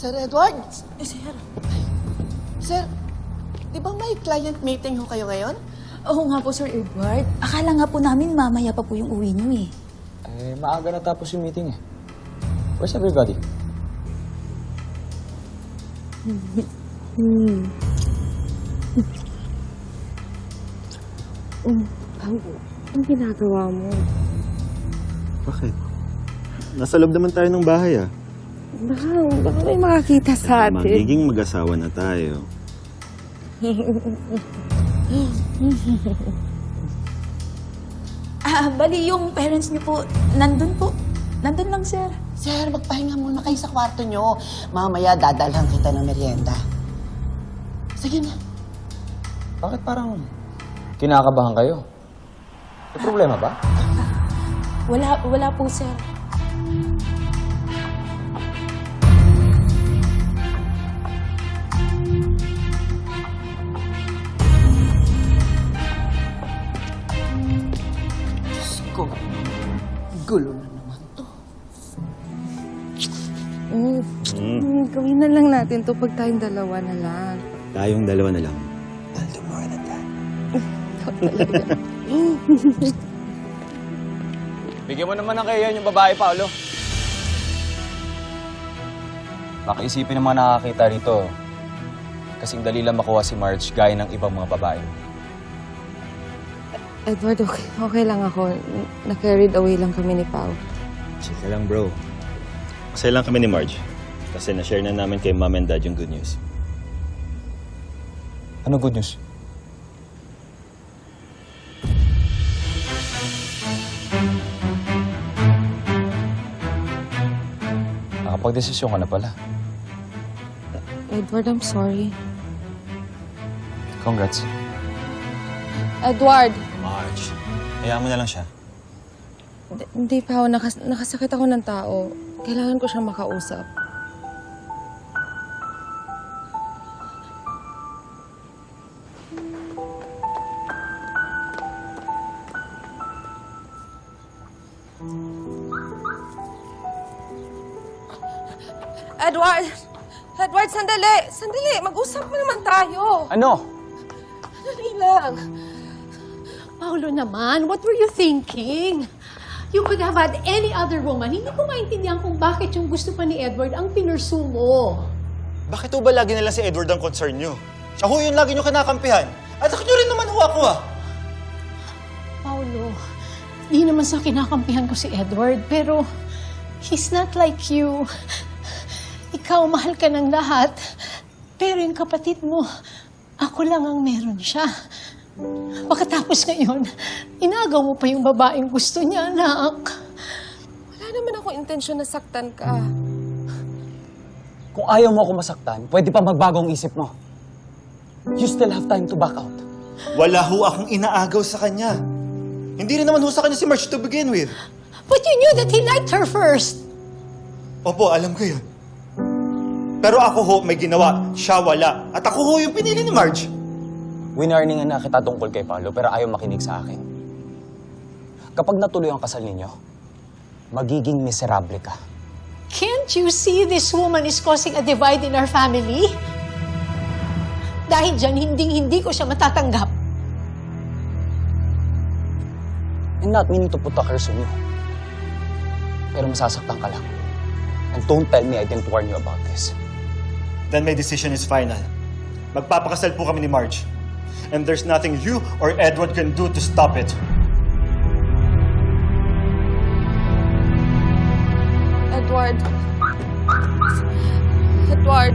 Sir Edward? Sir. Sir, di ba may client meeting ho kayo ngayon? Oo nga po, Sir Edward. Akala nga po namin mamaya pa po yung uwi niyo eh. Maaga na tapos yung meeting eh. Where's everybody? Ang ginagawa mo? Bakit? Nasa loob naman tayo ng bahay ah. Baka may makakita sa atin. Magiging mag-asawa na tayo. Bali yung parents niyo po, nandun po. Nandun lang, sir. Sir, magpahinga muna kayo sa kwarto nyo. Mamaya dadalhan kita ng merienda. Sige na. Bakit parang kinakabahan kayo? May problema ba? Wala po, sir. Diyos ko, gulo na naman to. Gawin na lang natin to pag tayong dalawa na lang. Tayong dalawa na lang. I'll do more than that. Bigyan mo naman ng kaya yung babae, Paolo. Baka isipin ng mga nakakita rito, kasing dali lang makuha si Marge gaya ng ibang mga babae. Edward, okay lang ako. Na-carried away lang kami ni Pao. Chill ka lang, bro. Masaya lang kami ni Marge. Kasi na-share na namin kay mom and dad yung good news. Ano good news? Nakapag-desisyon ka na pala. Edward, I'm sorry. Congrats. Edward! Marge, hayaan mo na lang siya. Hindi, Pao. Nakasakit ako ng tao. Kailangan ko siyang makausap. Edward! Edward, sandali! Sandali! Mag-usap mo naman tayo! Ano? Sandali lang. Paolo naman, what were you thinking? You could have had any other woman. Hindi ko maintindihan kung bakit yung gusto pa ni Edward ang pinursu mo. Bakit ho ba lagi nila si Edward ang concern nyo? Siya ho yung lagi nyo kinakampihan. At ako nyo rin naman ho ako ah. Paolo, di naman sa kinakampihan ko si Edward, pero he's not like you. Ikaw, mahal ka ng lahat. Pero yung kapatid mo, ako lang ang meron siya. Pagkatapos ngayon, inagaw mo pa yung babaeng gusto niya, anak. Wala naman ako intensyon na saktan ka. Kung ayaw mo ako masaktan, pwede pa magbago ang isip mo. You still have time to back out. Wala ho akong inaagaw sa kanya. Hindi rin naman ho sa kanya si Marge to begin with. But you knew that he liked her first. Opo, alam ko yun. Pero ako ho may ginawa, siya wala. At ako ho yung pinili ni Marge. Winarningan na kita tungkol kay Paolo pero ayaw makinig sa akin. Kapag natuloy ang kasal ninyo, magiging miserable ka. Can't you see this woman is causing a divide in our family? Dahil dyan, hindi ko siya matatanggap. And not meaning to put a curse on you. Pero masasaktan ka lang. And don't tell me I didn't warn you about this. Then my decision is final. Magpapakasal po kami ni Marge. And there's nothing you or Edward can do to stop it. Edward. Edward.